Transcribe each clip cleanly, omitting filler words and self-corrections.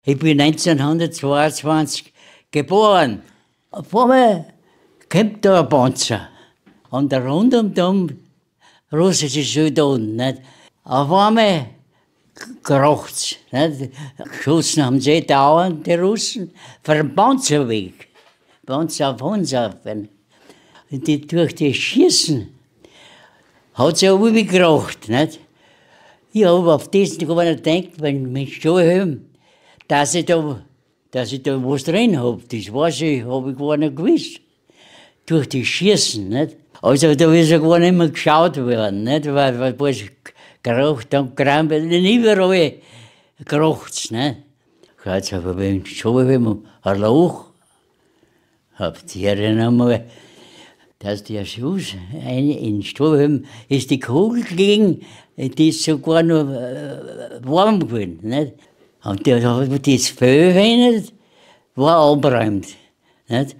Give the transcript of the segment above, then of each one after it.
Ich bin 1922 geboren. Auf einmal kommt da ein Panzer. Und rund um den russischen Soldaten. Nicht? Auf einmal kracht's. Geschossen haben sie dauernd, die Russen, für den Panzer weg. Panzer auf uns auf. Und die, durch das Schießen hat es ja übergekracht. Nicht? Ich habe auf das gar nicht gedacht, wenn mit Strohhelm, dass ich da was drin habe. Das weiß ich, habe ich gar nicht gewusst. Durch das Schießen. Nicht? Also da ist ja gar nicht mehr geschaut worden, nicht? Weil was gekracht und gekrampelt, überall kracht es. Jetzt habe ich mit Strohhelm ein Loch. Habt ihr denn einmal, dass der Schuss in den Strohhelm ist die Kugel gelegen, die ist sogar noch warm geworden. Nicht? Und das Fell war abgeräumt. Nicht?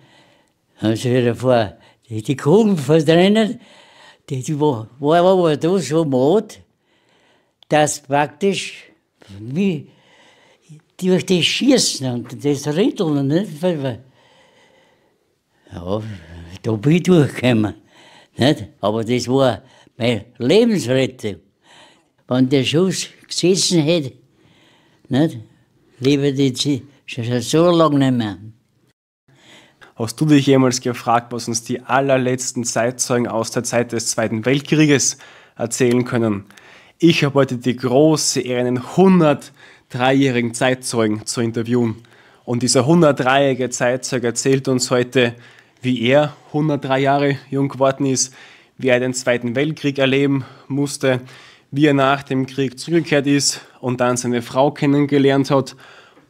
Also davor, die Kugel von drinnen, die war aber da so matt, dass praktisch wie durch das Schießen und das Rütteln, nicht? Ja, da bin ich durchgekommen. Nicht? Aber das war meine Lebensrettung. Wenn der Schuss gesessen hätte, nicht? Lebe die schon so lange nicht mehr. Hast du dich jemals gefragt, was uns die allerletzten Zeitzeugen aus der Zeit des Zweiten Weltkrieges erzählen können? Ich habe heute die große Ehre, einen 103-jährigen Zeitzeugen zu interviewen. Und dieser 103-jährige Zeitzeuge erzählt uns heute, wie er 103 Jahre jung geworden ist, wie er den Zweiten Weltkrieg erleben musste, wie er nach dem Krieg zurückgekehrt ist und dann seine Frau kennengelernt hat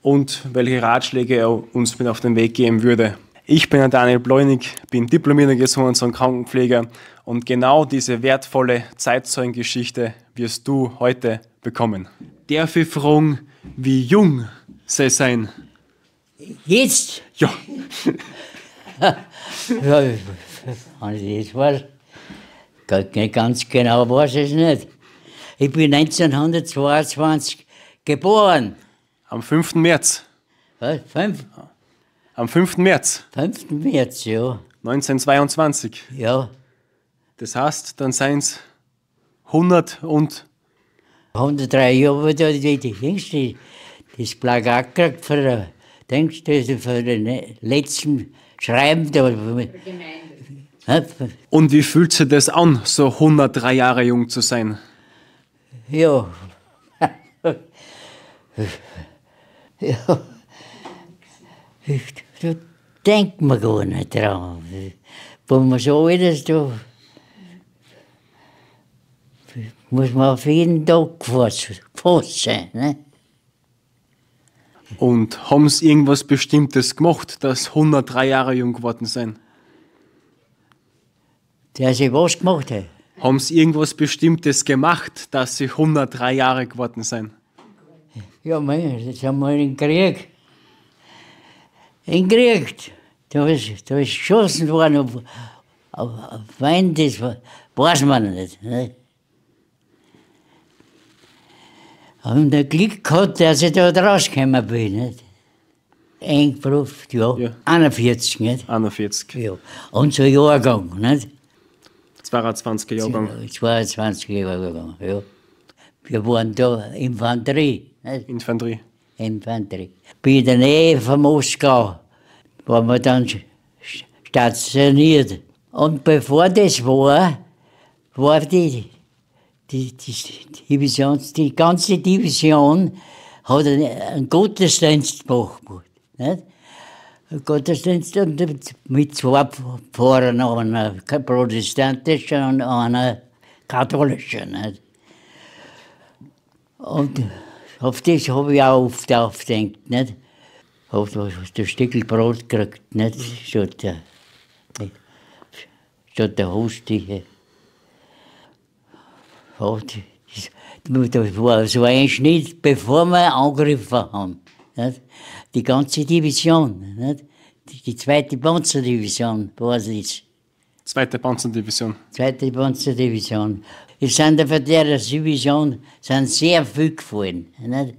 und welche Ratschläge er uns mit auf den Weg geben würde. Ich bin Daniel Bleunig, bin diplomierter Gesundheits- und Krankenpfleger und genau diese wertvolle Zeitzeugengeschichte wirst du heute bekommen. Darf ich fragen, wie jung sie sein? Jetzt? Ja. Ja, wenn ich das weiß, nicht ganz genau weiß ich es nicht. Ich bin 1922 geboren. Am 5. März. Was? Am 5. März. 5. März, ja. 1922. Ja. Das heißt, dann seien es 100 und... 103 Jahre, aber da das Plakat gekriegt für den letzten Schreiben da. Und wie fühlt sich das an, so 103 Jahre jung zu sein? Ja. Ja. Da denkt man gar nicht dran. Wenn man so alles da muss man auf jeden Tag gefasst sein. Ne? Und haben Sie irgendwas Bestimmtes gemacht, dass 103 Jahre jung geworden sind? Dass ich was gemacht habe? Haben Sie irgendwas Bestimmtes gemacht, dass Sie 103 Jahre geworden sind? Ja, das haben wir in Krieg. In Krieg. Da ist geschossen worden auf Wein, das weiß man nicht. Ne? Und der Glück gehabt, dass ich da rausgekommen bin. Nicht? Eingeprüft, ja. 41, nicht? 41. Ja. Unser Jahrgang, nicht? 22er Jahrgang. 22er Jahrgang, ja. Wir waren da Infanterie. Nicht? Infanterie. Bin in der Nähe von Moskau, waren wir dann stationiert. Und bevor das war die ganze Division hat einen Gottesdienst gemacht. Nicht? Einen Gottesdienst mit zwei Pfarrern, einer protestantischen und einer katholischen. Nicht? Und auf das habe ich auch oft aufgedacht. Nicht? Habe ein Stückchen Brot gekriegt, nicht? Statt der Hostie. Das war so ein Schnitt, bevor wir angegriffen haben. Nicht? Die ganze Division, nicht? Die 2. Panzerdivision war das. 2. Panzerdivision. 2. Panzerdivision. Es sind von der Division sehr viel gefallen. Nicht?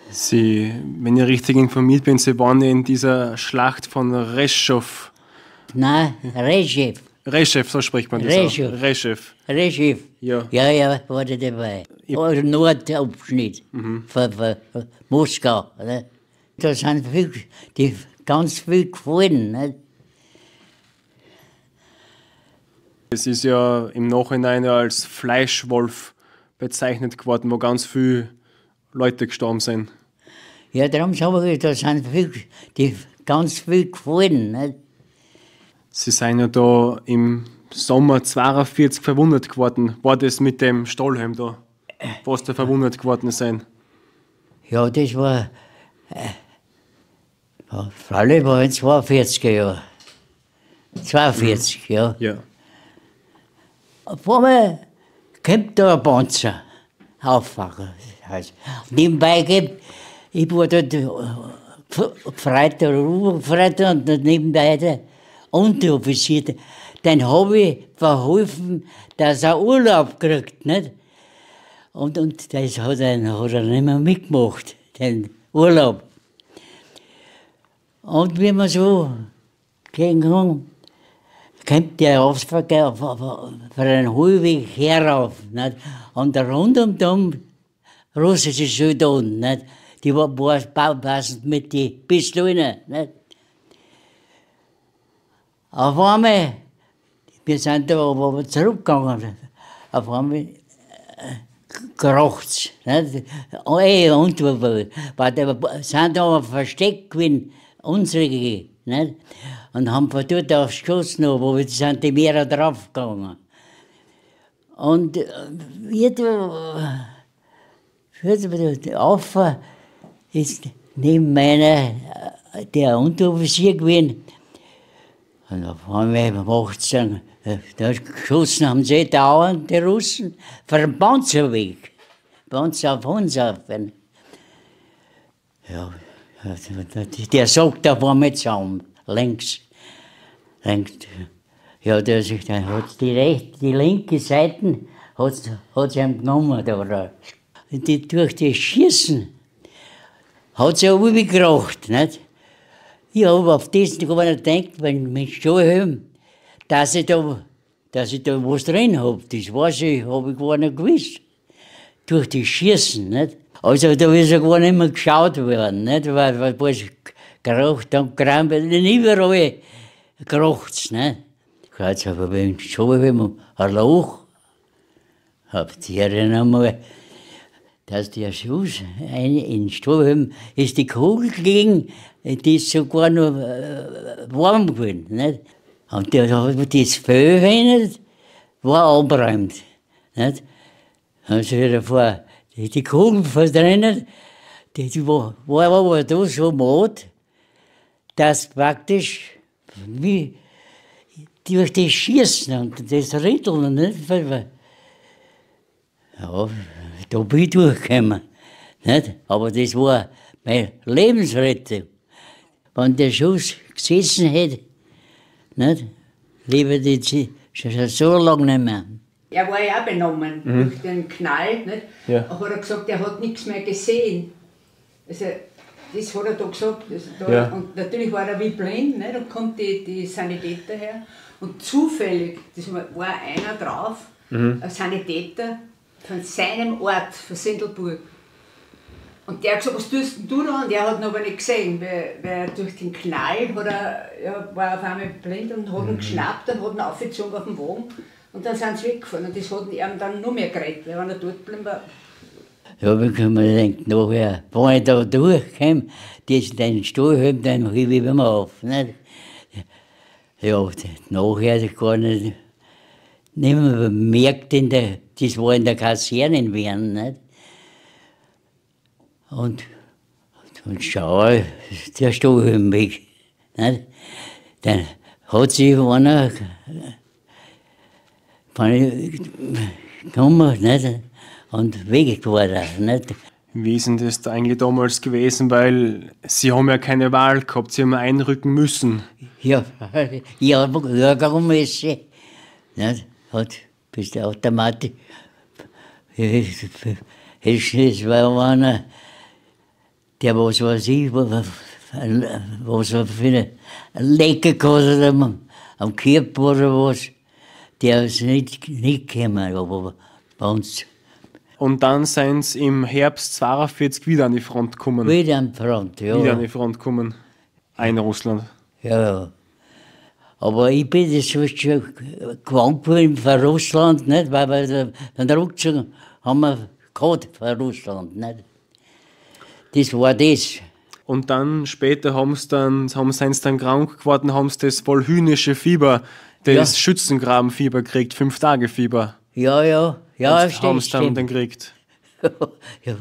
Sie, wenn ich richtig informiert bin, Sie waren in dieser Schlacht von Reschow. Nein, Reschiv. Reschow, so spricht man das Reschow. auch. Reschow. Reschiv. Ja. Ja, war da dabei. Oder Nordabschnitt von Moskau. Ne? Da sind ganz viel gefallen. Ne? Es ist ja im Nachhinein ja als Fleischwolf bezeichnet geworden, wo ganz viele Leute gestorben sind. Ja, darum sage ich, da sind ganz viel gefallen. Ne? Sie sind ja da im Sommer 42 verwundet geworden. War das mit dem Stahlhelm da, was da verwundet geworden sind? Ja, das war. Freilich war in 42er Jahren. 42, ja. Ja. Auf einmal kommt da ein Panzer aufwachen. Nebenbei gibt, ich war dort Freitag oder Oberfreitag und nebenbei der Unteroffizier. Den habe ich verholfen, dass er Urlaub kriegt. Nicht? Und das hat er nicht mehr mitgemacht, den Urlaub. Und wie wir so gegangen kommt der Aufverkehr von einem Hohlweg herauf. Nicht? Und rund um den russischen Soldaten, nicht? Die waren passend mit den Pistolen. Nicht? Auf einmal, wir sind da aber zurückgegangen, auf einmal kracht's. Und wir sind aber versteckt gewesen, unsere, nicht? Und haben von dort aufs Geschossen, wo wir sind die Meere draufgegangen. Und auf ist neben meiner der Unteroffizier gewesen. Und auf einmal macht es dann, da geschossen haben sie dauernd, die Russen, für den Panzerweg. Panzer auf uns auf. Ja, der sagt auf einmal zusammen, längs. Ja, der hat die linke Seite hat sie ihm genommen. Da. Und durch das Schießen hat sie auch übergekracht. Nicht? Ich habe auf das gar nicht gedacht, wenn mit Stahlhelm, dass ich da was drin habe. Das weiß ich, habe ich gar nicht gewusst. Durch das Schießen. Nicht? Also da ist ja gar nicht mehr geschaut worden. Nicht? Weil was geracht und gekrampelt, überall kracht es. Jetzt habe ich im Stahlhelm ein Loch. Habt ihr denn einmal, dass der Schuss in den Stahlhelm ist die Kugel gelegen, die ist sogar noch warm gewesen. Nicht? Und das Fell war abgeräumt. Nicht? Also davor, die Kugel von drinnen, die war aber da so matt, dass praktisch wie durch das Schießen und das Rütteln, nicht? Ja, da bin ich durchgekommen. Nicht? Aber das war meine Lebensrettung. Wenn der Schuss gesessen hätte, nicht? Lebe die schon so lange nicht mehr. Er war ja auch benommen durch den Knall. Nicht? Ja. Aber er hat gesagt, er hat nichts mehr gesehen. Also, das hat er da gesagt. Also da, Ja. Und natürlich war er wie blind, nicht? Da kommt die Sanitäter her. Und zufällig, das war einer drauf, ein Sanitäter von seinem Ort, von Sindelburg. Und der hat gesagt, was tust denn du da? Und er hat ihn aber nicht gesehen, weil durch den Knall war er auf einmal blind und hat ihn geschnappt und hat ihn aufgezogen auf den Wagen. Und dann sind sie weggefahren. Und das hat ihm dann noch mehr gerettet, weil wenn er dort geblieben war. Ja, wie kann man denken, nachher, wenn ich da durchkomme, den Stahlhelm, dann hebe ich immer auf. Nicht? Ja, nachher gar nicht mehr bemerkt, das war in der Kaserne werden. Nicht? Und schau, der Stahlhelm weg. Nicht? Dann hat sich einer gekommen, nicht? Und weggefahren. Nicht? Wie ist denn das da eigentlich damals gewesen? Weil Sie haben ja keine Wahl gehabt, Sie haben einrücken müssen. Ja, Hörgangmesse. Nicht? Hat bis der Automatik. Es war einer, der was weiß ich, was er für eine Lecke gehabt hat am Körper oder was, der ist nicht gekommen, aber bei uns Und dann sind sie im Herbst 42 wieder an die Front gekommen. wieder am Front, ja. Wieder an die Front gekommen. In Russland. Ja, ja. Aber ich bin das schon gewohnt gewesen von Russland, nicht? Weil den Rückzug haben wir gehabt von Russland, nicht? Das war das. Und dann später sind sie dann krank geworden, haben sie das volhynische Fieber, das Schützengrabenfieber gekriegt, 5-Tage-Fieber. Ja, ja, ja, Und haben sie dann gekriegt. Ja,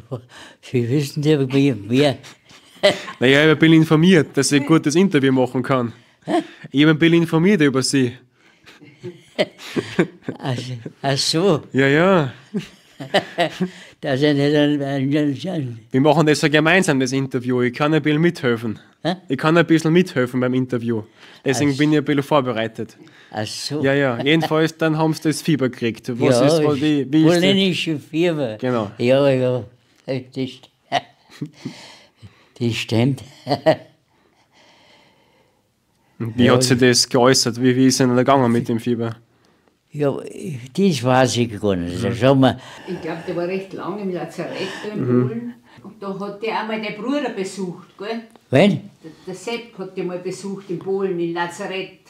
Sie wissen ja, wer. Naja, ich habe ein bisschen informiert, dass ich ein gutes Interview machen kann. Ich habe ein bisschen informiert über sie. Ach so, Ja, ja. dass er nicht ein Wir machen das ja gemeinsam, das Interview. Ich kann ein bisschen mithelfen. Hä? Ich kann ein bisschen mithelfen beim Interview. Deswegen bin ich ein bisschen vorbereitet. Ach so. Ja, ja. Jedenfalls, dann haben sie das Fieber gekriegt. Was Ja, ist, wie ist das? polnische Fieber. Genau. Ja, ja, das stimmt. Und wie hat sich das geäußert? Wie ist es denn gegangen mit dem Fieber? Ja, das weiß ich gar nicht. Das haben wir, Ich glaube, der war recht lange im Lazarett da in Polen. Und da hat der einmal den Bruder besucht, gell? wenn? Der Sepp hat den mal besucht in Polen, im Lazarett.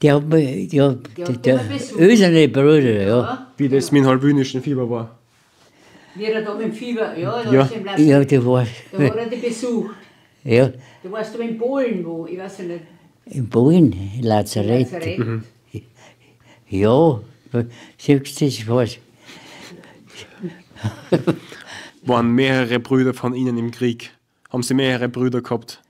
Der hat mich, ja, hat der immer besucht. öserne Bruder, ja. Ja. Wie das mit dem halbwünischen Fieber war? Wie er da mit dem Fieber, ja, da Ja. ist er im Lazarett. Ja, der war, Da hat er die besucht. ja, Da warst du in Polen, wo, ich weiß ja nicht, in Polen, im Lazarett. Lazarett. Ja, siehst du, das war's. Waren mehrere Brüder von Ihnen im Krieg? Haben Sie mehrere Brüder gehabt?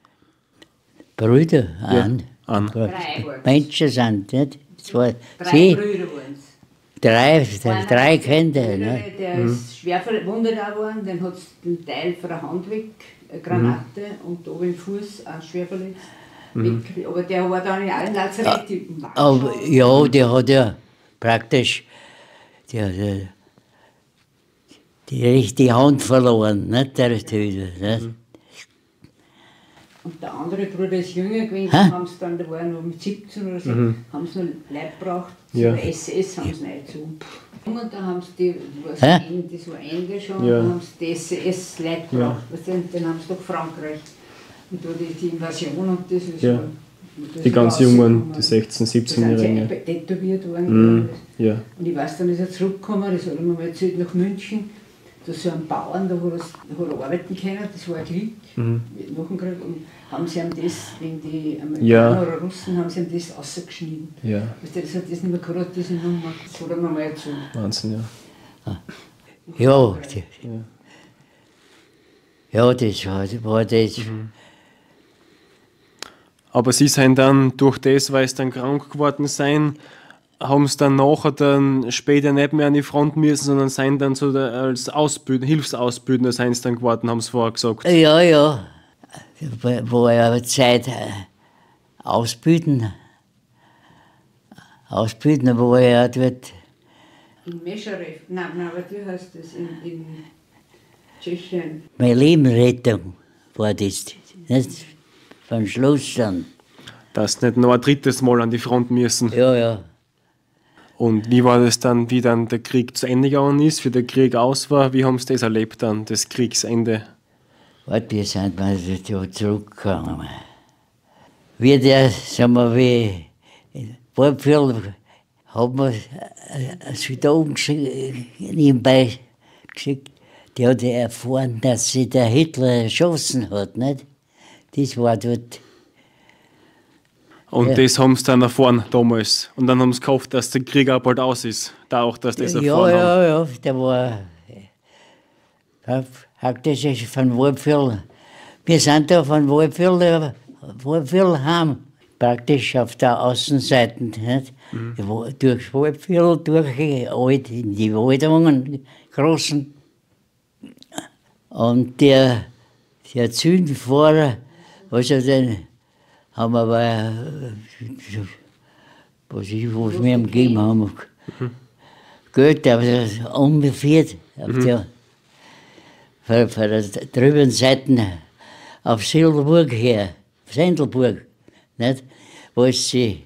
Brüder, an. An. Drei waren's. Menschen sind, nicht? Zwei, Drei sie, Brüder waren es. drei Kinder, ne? Der ist schwer verwundet auch worden, den hat es den Teil von der Hand weg, eine Granate, und da oben im Fuß auch schwer verletzt. Weg. Aber der war dann in allen Lazarett im Warschau. Aber ja, der hat ja praktisch die rechte Hand verloren, nicht der Töter. Nicht? Und der andere Bruder ist jünger gewesen, Hä? haben sie dann, der war noch mit 17 oder so, haben sie noch Leib gebraucht, Ja. zur SS haben sie nicht zu. Und da haben sie die, das Hä? war Ende schon, Ja. dann haben sie die SS-Leib gebraucht, weißt du, und dann haben sie doch Frankreich. Und da die Invasion und das ist Ja. das Die ist ganz Jungen, rausgekommen. die 16-, Da sind 17-Jährigen. sie tätowiert worden. Ja. Und ich weiß, dann ist er zurückgekommen, das hat er mir mal erzählt, nach München. Da so einen Bauern, da hat er arbeiten können, das war ein Krieg, nach dem Krieg. Und haben sie ihm das, wegen die Amerikaner Ja. oder Russen, haben sie ihm das rausgeschnitten. Ja. Weißt du, das hat das nicht mehr gehabt, diese Nummer. Das hat er mir mal erzählt. Wahnsinn, ja. Ja, ja, das war das. Aber Sie sind dann durch das, weil Sie dann krank geworden sind, haben Sie dann nachher dann später nicht mehr an die Front müssen, sondern sind dann so als Hilfsausbildner sind Sie dann geworden, haben Sie vorher gesagt. Ja, ja. Wo er aber Zeit ausbilden, wo er dort, In Mescherew, nein, wie heißt das? In Tschechien. meine Lebenrettung war das. Nicht? Von Schluss dann. Dass Sie nicht noch ein drittes Mal an die Front müssen. Ja, ja. Und wie war das dann, wie dann der Krieg zu Ende gegangen ist, wie der Krieg aus war? Wie haben Sie das erlebt dann, das Kriegsende? Warte, wir sind mal da zurückgegangen. Wie der, sagen wir, wie in Waldviertel, hat man einen Soldaten nebenbei geschickt, der hat erfahren, dass sich der Hitler erschossen hat, nicht? Das war dort. Und Ja. das haben Sie dann erfahren damals. Und dann haben Sie gehofft, dass der Krieg auch bald aus ist. Da auch, dass das erfahren haben. Ja, der war praktisch von Waldviertel. Wir sind da von Waldviertel heim, praktisch auf der Außenseite. Nicht? Durch Waldviertel, durch in die Waldungen, großen. Und der Zündfahrer, also den haben wir aber, was wir ihm gegeben haben, Geld, aber ungefähr, von der drüben Seite auf Silberburg her, Sendelburg, nicht? Wo sie,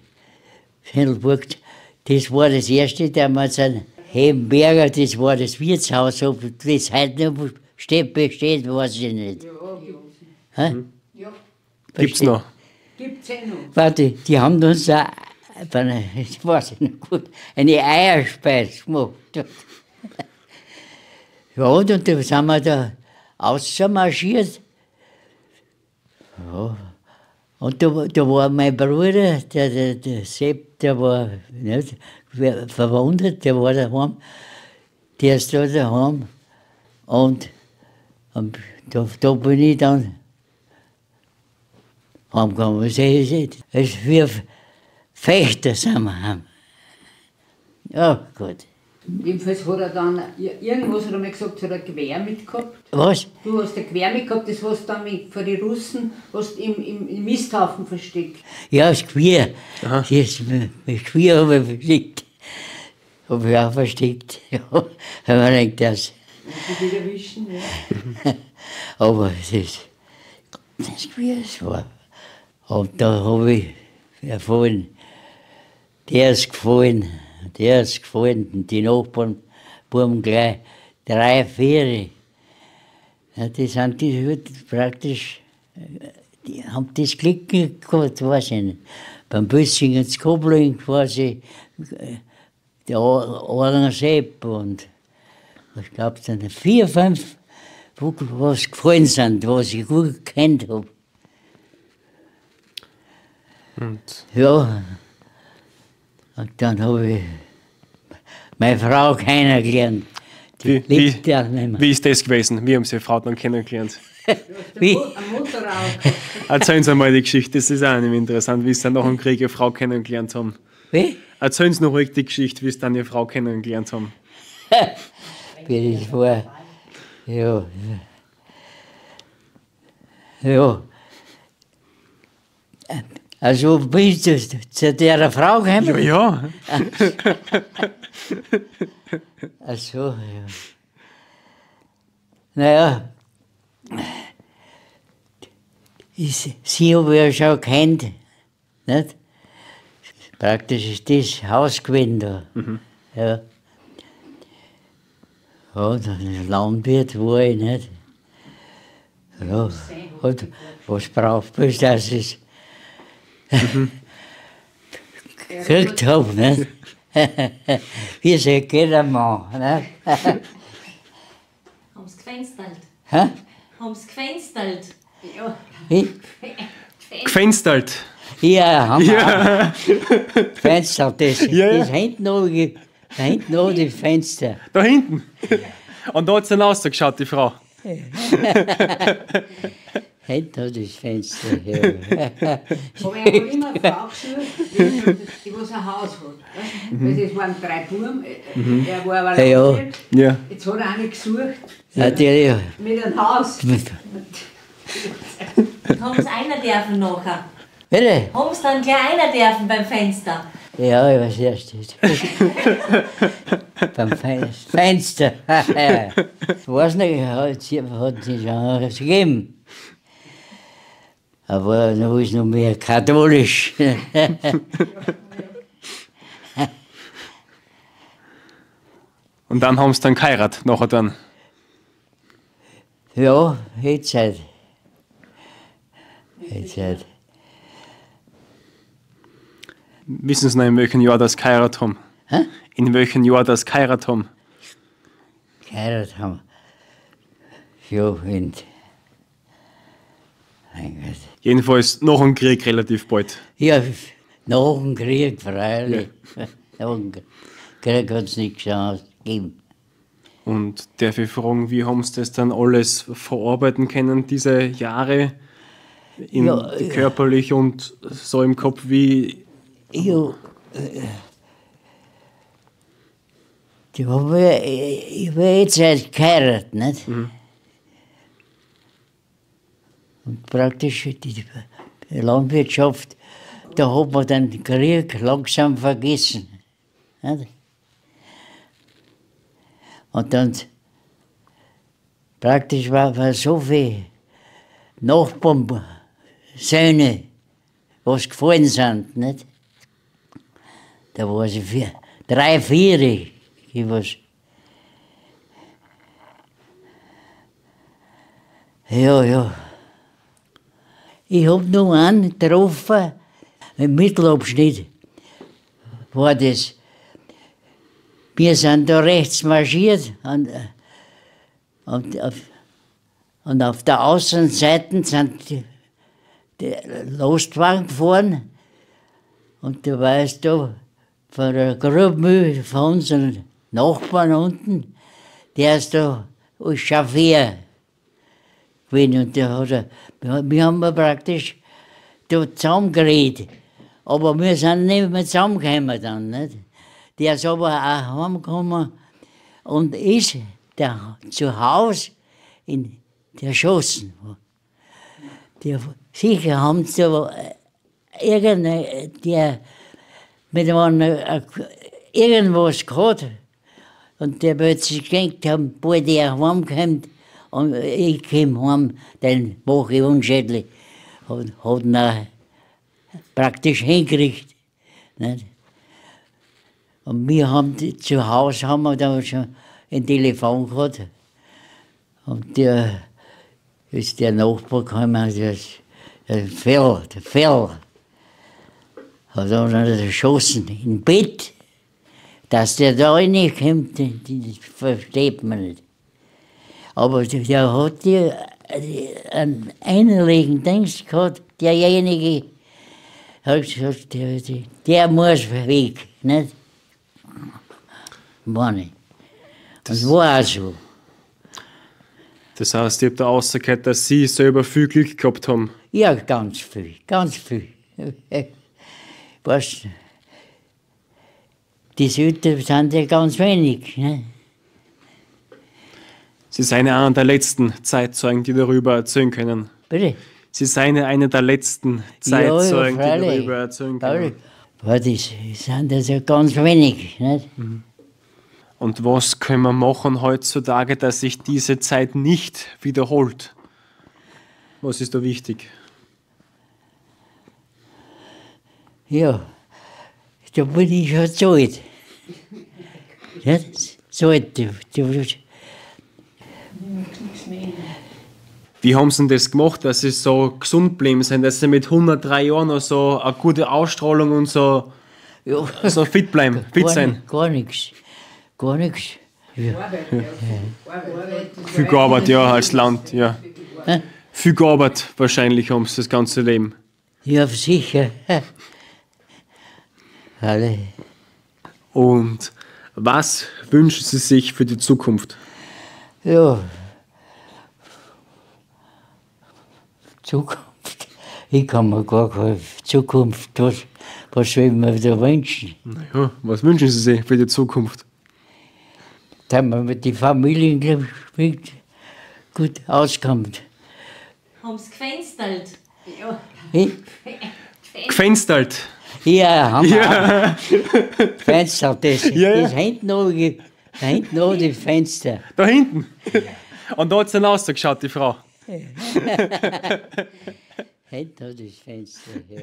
Sendelburg, das war das erste, damals ein Hebenberger, das war das Wirtshaus, ob das heute noch besteht, weiß ich nicht. Ja, Gibt's noch? gibt's eh noch. Warte, die haben uns auch, ich weiß nicht gut, eine Eierspeise gemacht. Ja, und dann sind wir da ausmarschiert. Ja. Und da war mein Bruder, der Sepp, der war nicht, verwundet, der war daheim. Der ist da daheim. Und da bin ich dann heimgekommen. Es ist wie Fechter sind wir heim. Ja, gut. Jedenfalls hat er dann, irgendwas hat er mir gesagt, hat er ein Gewehr mitgehabt. Was? Du hast ein Gewehr mitgehabt, das hast du dann vor den Russen hast im Misthaufen versteckt. Ja, das Gewehr. Das Gewehr habe ich versteckt. Habe ich auch versteckt. Ja, wenn man denkt, das. Die wieder erwischen, ja. Aber das Gewehr, das war. Und da habe ich erfahren, der ist gefallen, und die Nachbarn, Buben gleich 3, 4. Ja, die sind praktisch, die haben das Glück gehabt, weiß ich nicht. Beim Büssing ins Kobling quasi, der Sepp und ich glaube, dann 4, 5, was gefallen sind, was ich gut gekannt habe. Und Ja, und dann habe ich meine Frau kennengelernt. Die lebt ja nicht mehr. wie ist das gewesen? Wie haben Sie Ihre Frau dann kennengelernt? Wie? Ein Motorrad. Erzählen Sie mal die Geschichte, das ist auch nämlich interessant, wie Sie nach dem Krieg Ihre Frau kennengelernt haben. Wie? Erzählen Sie noch ruhig die Geschichte, wie Sie dann Ihre Frau kennengelernt haben. Wie das war. Ja. Ja. Also bist du zu der Frau gekommen? Ja. Ach so, ja. Naja, sie habe ich ja schon kennt, nicht? Praktisch ist das Haus gewesen da. Ja. Ja, der Landwirt war ich, nicht? Ja, und was braucht man, dass ich es gekriegt habe, nicht? Wie soll jeder Mann, nicht? Haben's gefenstert. Hä? Haben's gefenstert. Ja, Wie? Gefenstert. Ja, haben wir auch. Fenster, das, Ja, ja. das hinten oben, da hinten oben die Fenster. Da hinten. Und da hat sie dann rausgeschaut, die Frau. Hinten hat das Fenster, ja. habe ich immer eine Frau gesucht, die was ein Haus hat. Also es waren 3 Buben, er war aber Ja. Landwirt. Ja. Jetzt hat er eine gesucht Natürlich. mit einem Haus. Haben's einer dürfen nachher. Bitte? Haben's dann gleich einer dürfen beim Fenster. Ja, ich weiß erst nicht. Beim Fenster. Ich weiß nicht, hat sie schon was gegeben. Aber noch ist noch mehr katholisch. Und dann haben sie dann geheiratet, nachher dann. Ja, jetzt halt. Jetzt halt. Wissen Sie noch, in welchem Jahr das geheiratet haben? Hä? In welchem Jahr das geheiratet haben? Geheiratet haben. Ja, und. Mein Gott. Jedenfalls nach dem Krieg relativ bald. Ja, nach dem Krieg, freilich. Nach dem Krieg hat es nichts anderes gegeben. Und darf ich fragen, wie haben Sie das dann alles verarbeiten können, diese Jahre? Körperlich und so im Kopf, wie. Ja, ich habe jetzt halt geheiratet, nicht? Und praktisch die Landwirtschaft, da hat man den Krieg langsam vergessen. Nicht? Und dann Praktisch war so viele Nachbarn, Söhne, was gefallen sind, nicht? Da war sie 3, 4, ich was. Ja. Ich hab noch einen getroffen, im Mittelabschnitt war das. Wir sind da rechts marschiert und auf der Außenseite sind die Lastwagen gefahren und da war es da von der Grubmühle von unseren Nachbarn unten, der ist da als Chauffeur gewesen und der hat wir haben praktisch da zusammengeredet, aber wir sind nicht mehr zusammengekommen dann, nicht? Der ist aber auch heimgekommen und ist zu Hause in der Schossen. Sicher haben sie irgendwas gehabt und der wird sich gedacht haben, bald er heimkommt und ich komme heim, dann mache ich unschädlich. Und hat ihn auch praktisch hingekriegt. Nicht? Und wir haben zu Hause haben wir da schon ein Telefon gehabt. Und der ist der Nachbar gekommen, der Fell, hat dann erschossen im Bett. Dass der da reinkommt, das versteht man nicht. Aber der hat einen einheitlichen Dings gehabt, derjenige hat gesagt, der muss weg, nicht? Mann. Das war auch so. Das heißt, ich habe da rausgehört, dass Sie selber viel Glück gehabt haben. Ja, ganz viel, ganz viel. Weißt du, die Süden sind ja ganz wenig. Ne? Sie sind ja einer der letzten Zeitzeugen, die darüber erzählen können. Bitte? Sie sind ja einer der letzten Zeitzeugen, die darüber erzählen können. Ja, die sind das ja ganz wenig. Nicht? Und was können wir machen heutzutage, dass sich diese Zeit nicht wiederholt? Was ist da wichtig? Ja, da bin ich schon zu alt. Ja, so alt. Wie haben Sie denn das gemacht, dass Sie so gesund geblieben sind, dass Sie mit 103 Jahren noch so eine gute Ausstrahlung und so, Ja. so fit bleiben, fit sein? Gar nichts. Gar nichts. Ja. Viel gearbeitet, ja, als Land, ja. Viel gearbeitet wahrscheinlich haben Sie das ganze Leben. Ja, sicher. Alle. Und was wünschen Sie sich für die Zukunft? Ja. Zukunft. Ich kann mir gar keine Zukunft, was soll ich mir da wünschen? Ja, was wünschen Sie sich für die Zukunft? Dass man mit den Familien gut auskommt. Haben sie gefenstert? Gefenstert. Ja, haben wir Ja. auch. Fenster, das Ja. hinten oben, da hinten oben die Fenster. Da hinten. Und da hat sie dann rausgeschaut, die Frau. Hinten oben das Fenster, ja.